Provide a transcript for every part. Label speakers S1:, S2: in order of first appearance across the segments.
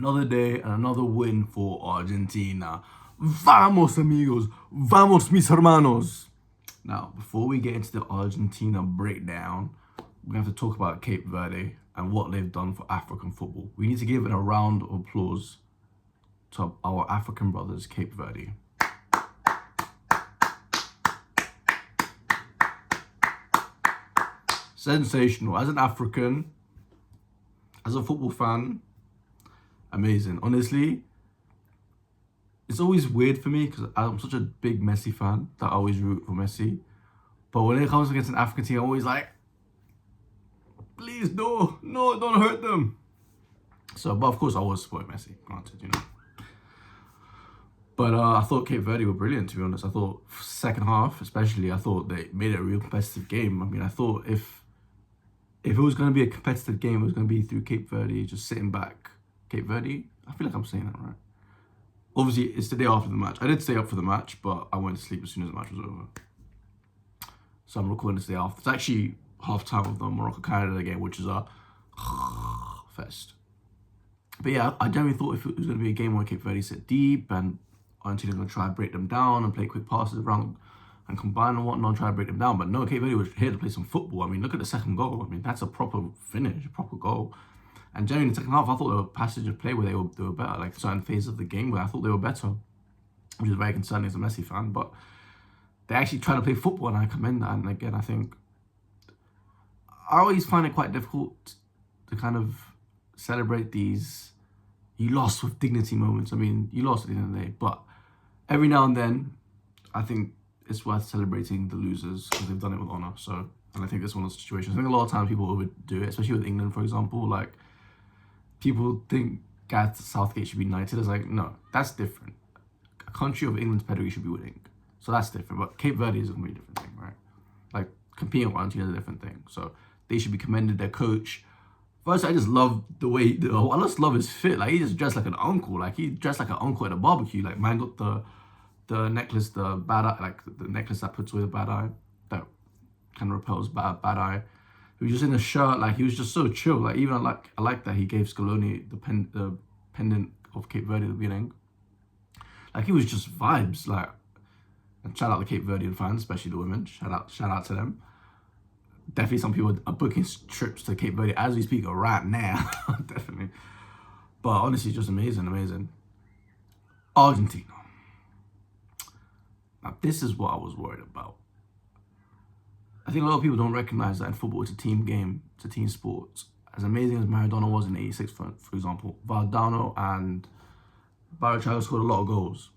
S1: Another day and another win for Argentina. Vamos, amigos. Vamos, mis hermanos. Now, before we get into the Argentina breakdown, we have to talk about Cape Verde and what they've done for African football. We need to give it a round of applause to our African brothers, Cape Verde. Sensational. As an African, as a football fan, amazing. Honestly, it's always weird for me because I'm such a big Messi fan that I always root for Messi. But when it comes against an African team, I'm always like, please, no, don't hurt them. So, but of course, I was supporting Messi, granted, you know. But I thought Cape Verde were brilliant, to be honest. I thought second half, especially, I thought they made it a real competitive game. I mean, I thought if it was going to be a competitive game, it was going to be through Cape Verde, just sitting back. Cape Verde? I feel like I'm saying that right. Obviously, it's the day after the match. I did stay up for the match, but I went to sleep as soon as the match was over. So I'm recording this day after. It's actually half-time of the Morocco-Canada game, which is a fest. But yeah, I generally thought if it was going to be a game where Cape Verde sit deep and Argentina going to try and break them down and play quick passes around and combine and whatnot and try to break them down. But no, Cape Verde was here to play some football. I mean, look at the second goal. I mean, that's a proper finish, a proper goal. And generally in the second half, I thought there were passages of play where they were better, like certain phases of the game where I thought they were better, which is very concerning as a Messi fan. But they actually try to play football, and I commend that. And again, I think I always find it quite difficult to kind of celebrate these you lost with dignity moments. I mean, you lost at the end of the day, but every now and then, I think it's worth celebrating the losers because they've done it with honour. So, and I think this one of those situations. I think a lot of times people overdo it, especially with England, for example. Like, people think Gareth Southgate should be knighted. It's like, no, that's different. A country of England's pedigree should be winning. So that's different. But Cape Verde is a completely different thing, right? Like, competing with Argentina is a different thing. So they should be commended. Their coach. First, I just love the way, I just love his fit. Like, he just dressed like an uncle. Like, he dressed like an uncle at a barbecue. Like, man got the necklace, the bad eye, like the necklace that puts away the bad eye, that kind of repels bad eye. He was just in a shirt, like he was just so chill. Like even I like that he gave Scaloni the pendant of Cape Verde at the beginning. Like he was just vibes. Like, and shout out the Cape Verdean fans, especially the women. Shout out to them. Definitely some people are booking trips to Cape Verde as we speak right now. Definitely. But honestly, just amazing. Argentina. Now this is what I was worried about. I think a lot of people don't recognize that in football it's a team game, it's a team sport. As amazing as Maradona was in '86, for example, Valdano and Barrichello scored a lot of goals.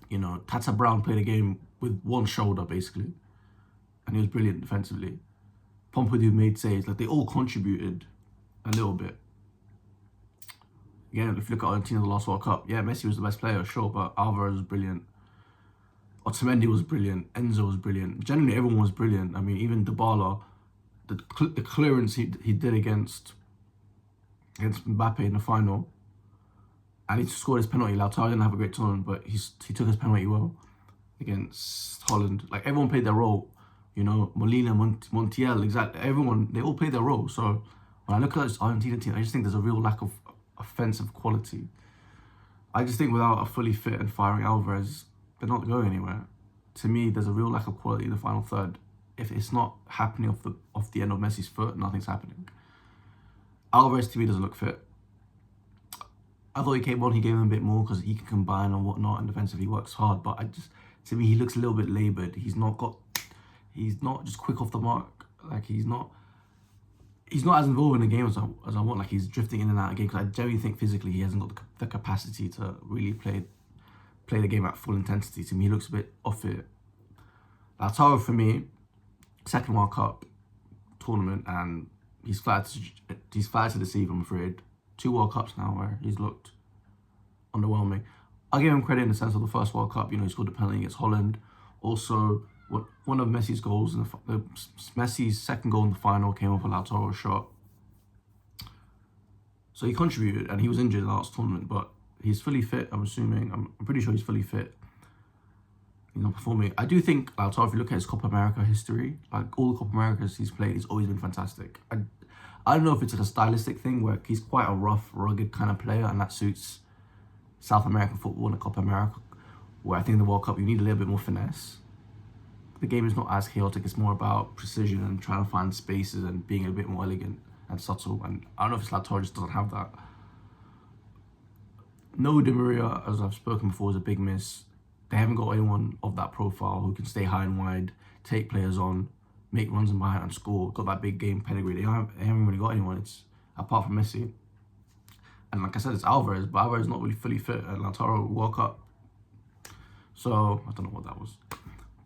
S1: You know, Tata Brown played a game with one shoulder, basically, and he was brilliant defensively. Pompidou made saves. Like, they all contributed a little bit. Again, if you look at Argentina, the last World Cup, yeah, Messi was the best player, sure, but Alvarez was brilliant. Otamendi was brilliant. Enzo was brilliant. Generally, everyone was brilliant. I mean, even Dybala, the clearance he did against Mbappe in the final, and he scored his penalty. Lautaro didn't have a great tournament, but he took his penalty well against Holland. Like, everyone played their role. You know, Molina, Montiel, exactly. Everyone, they all played their role. So when I look at this Argentina team, I just think there's a real lack of offensive quality. I just think without a fully fit and firing Alvarez, they're not going anywhere. To me, there's a real lack of quality in the final third. If it's not happening off the end of Messi's foot, nothing's happening. Alvarez to me doesn't look fit. I thought he came on, he gave him a bit more because he can combine and whatnot, and defensively he works hard. But to me, he looks a little bit laboured. He's not just quick off the mark. Like, he's not as involved in the game as I want. Like, he's drifting in and out of the game because I generally think physically he hasn't got the capacity to really play the game at full intensity. To me, he looks a bit off it. Lautaro, for me, second World Cup tournament, and he's flat to deceive, I'm afraid. 2 World Cups now where he's looked underwhelming. I'll give him credit in the sense of the first World Cup. You know, he scored a penalty against Holland. Also, one of Messi's goals, Messi's second goal in the final came off a Lautaro shot. So he contributed, and he was injured in the last tournament, but he's fully fit, I'm assuming. I'm pretty sure he's fully fit. He's not performing. I do think Lautaro, if you look at his Copa America history, like all the Copa Americas he's played, he's always been fantastic. I don't know if it's like a stylistic thing where he's quite a rough, rugged kind of player, and that suits South American football and the Copa America, where I think in the World Cup you need a little bit more finesse. The game is not as chaotic, it's more about precision and trying to find spaces and being a bit more elegant and subtle. And I don't know if it's Lautaro just doesn't have that. No, Di Maria, as I've spoken before, is a big miss. They haven't got anyone of that profile who can stay high and wide, take players on, make runs and behind and score. Got that big game pedigree. They haven't really got anyone. It's apart from Messi. And like I said, it's Alvarez, but Alvarez is not really fully fit. And Lautaro World Cup. So I don't know what that was,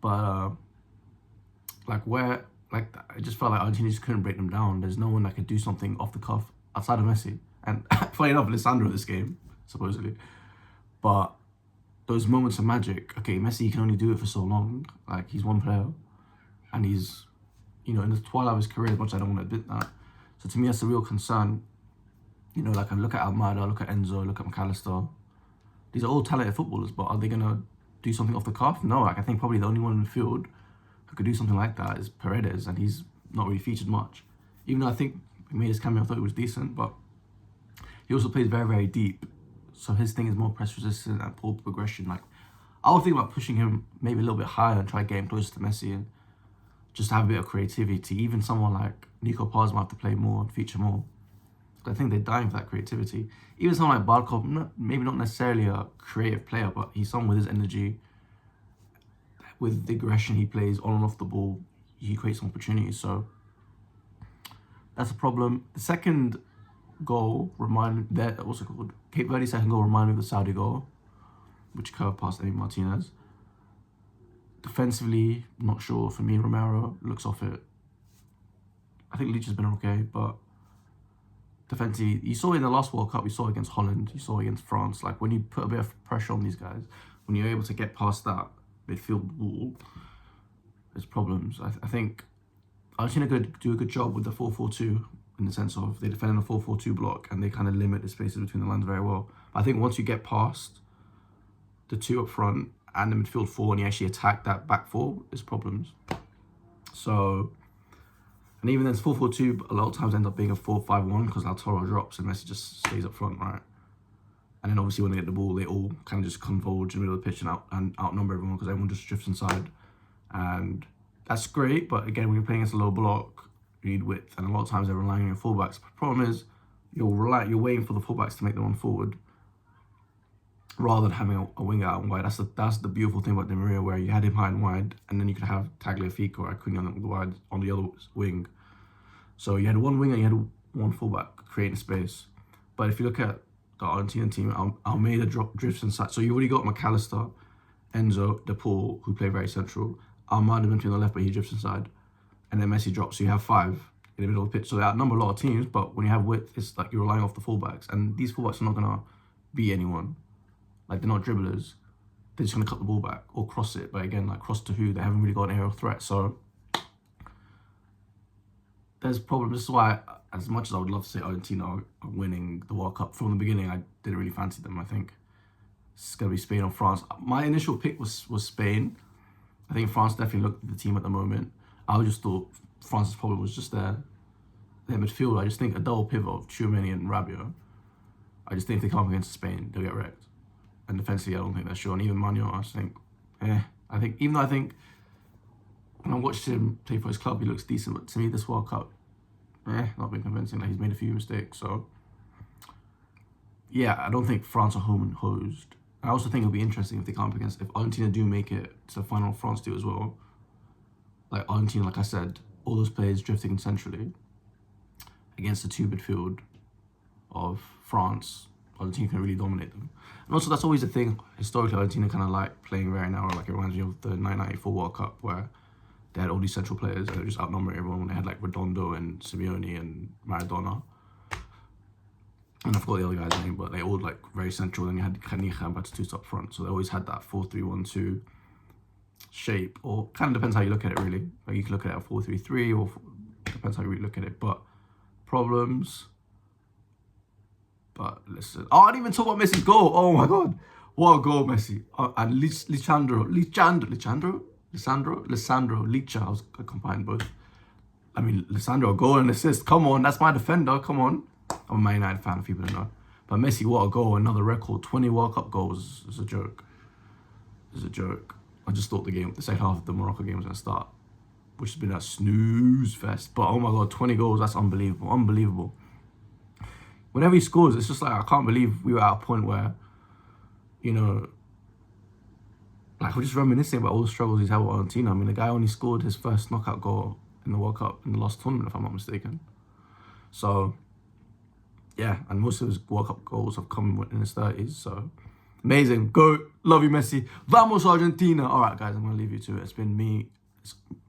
S1: but I just felt like Argentina just couldn't break them down. There's no one that could do something off the cuff outside of Messi. And funny enough, Lisandro this game, supposedly. But those moments of magic, okay, Messi can only do it for so long. Like, he's one player. And he's, in the twilight of his career, as much as I don't want to admit that. So to me, that's a real concern. Like I look at Almada, look at Enzo, look at McAllister. These are all talented footballers, but are they going to do something off the cuff? No, I think probably the only one in the field who could do something like that is Paredes, and he's not really featured much. Even though I think he made his cameo, I thought it was decent, but he also plays very, very deep. So his thing is more press resistant and poor progression. Like, I would think about pushing him maybe a little bit higher and try to get him closer to Messi and just have a bit of creativity. Even someone like Nico Paz might have to play more and feature more. I think they're dying for that creativity. Even someone like Barkov, maybe not necessarily a creative player, but he's someone with his energy, with the aggression he plays on and off the ball. He creates some opportunities. So that's a problem. The second goal Cape Verde's second goal reminded me of the Saudi goal, which curved past Emi Martinez. Defensively, not sure. For me, Romero looks off it. I think Leach has been okay, but defensively, you saw in the last World Cup, you saw against Holland, you saw against France, like when you put a bit of pressure on these guys, when you're able to get past that midfield wall, there's problems. I think Argentina could do a good job with the 4-4-2 in the sense of they defend in a 4-4-2 block and they kind of limit the spaces between the lines very well. But I think once you get past the two up front and the midfield four and you actually attack that back four, there's problems. So, and even then, 4-4-2 a lot of times end up being a 4-5-1 because Lautaro drops and Messi just stays up front, right? And then obviously when they get the ball, they all kind of just converge in the middle of the pitch and outnumber everyone because everyone just drifts inside. And that's great, but again, when you're playing against a low block, you need width. And a lot of times they're relying on your fullbacks. The problem is you're waiting for the fullbacks to make the run forward rather than having a winger out and wide. That's the beautiful thing about Di Maria, where you had him high and wide, and then you could have Tagliafico or Acuna on the other wing. So you had one winger, you had one fullback creating space. But if you look at the Argentinian team, Almeida drifts inside. So you already got McAllister, Enzo, De Paul, who play very central. Almada between the left, but he drifts inside. And then Messi drops. So you have five in the middle of the pitch. So they outnumber a lot of teams, but when you have width, it's like you're relying off the fullbacks. And these fullbacks are not going to beat anyone. Like, they're not dribblers. They're just going to cut the ball back or cross it. But again, like, cross to who? They haven't really got an aerial threat. So there's problems. This is why, as much as I would love to say Argentina are winning the World Cup, from the beginning, I didn't really fancy them. I think it's going to be Spain or France. My initial pick was Spain. I think France definitely looked at the team at the moment. I just thought France's problem was just their midfield. I just think a double pivot of Tchouaméni and Rabiot. I just think if they come up against Spain, they'll get wrecked. And defensively, I don't think they're sure. And even Manuel, I just think, even though I think when I watched him play for his club, he looks decent. But to me, this World Cup, not been convincing. Like, he's made a few mistakes. So, yeah, I don't think France are home and hosed. I also think it'll be interesting if Argentina do make it to the final, France do as well. Like, Argentina, like I said, all those players drifting centrally against the two midfield of France, Argentina can really dominate them. And also, that's always the thing. Historically, Argentina kind of like playing very narrow. Like, it reminds me of the 1994 World Cup where they had all these central players and they just outnumbering everyone when they had like Redondo and Simeone and Maradona. And I forgot the other guy's name, but they all like very central. Then you had Canija and Batistuta up front. So they always had that 4-3-1-2 shape, or kind of depends how you look at it, really. Like, you can look at it at 4-3-3, or depends how you really look at it. But problems. But listen, I didn't even talk about Messi's goal. Oh my God, what a goal, Messi! And Lisandro Licha. I combined both. I mean, Lissandro, goal and assist. Come on, that's my defender. Come on. I'm a Man United fan, if people don't know. But Messi, what a goal, another record. 20 World Cup goals is a joke. It's a joke. I just thought the second half of the Morocco game was going to start, which has been a snooze fest. But oh my God, 20 goals, that's unbelievable. Unbelievable. Whenever he scores, it's just like, I can't believe we were at a point where, you know, like, we're just reminiscing about all the struggles he's had with Argentina. I mean, the guy only scored his first knockout goal in the World Cup in the last tournament, if I'm not mistaken. So, yeah, and most of his World Cup goals have come in his 30s, so amazing. Go. Love you, Messi. Vamos, Argentina. All right, guys, I'm going to leave you to it. It's been me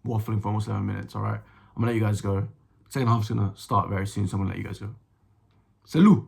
S1: waffling for almost 11 minutes, all right? I'm going to let you guys go. Second half's going to start very soon, so I'm going to let you guys go. Salut.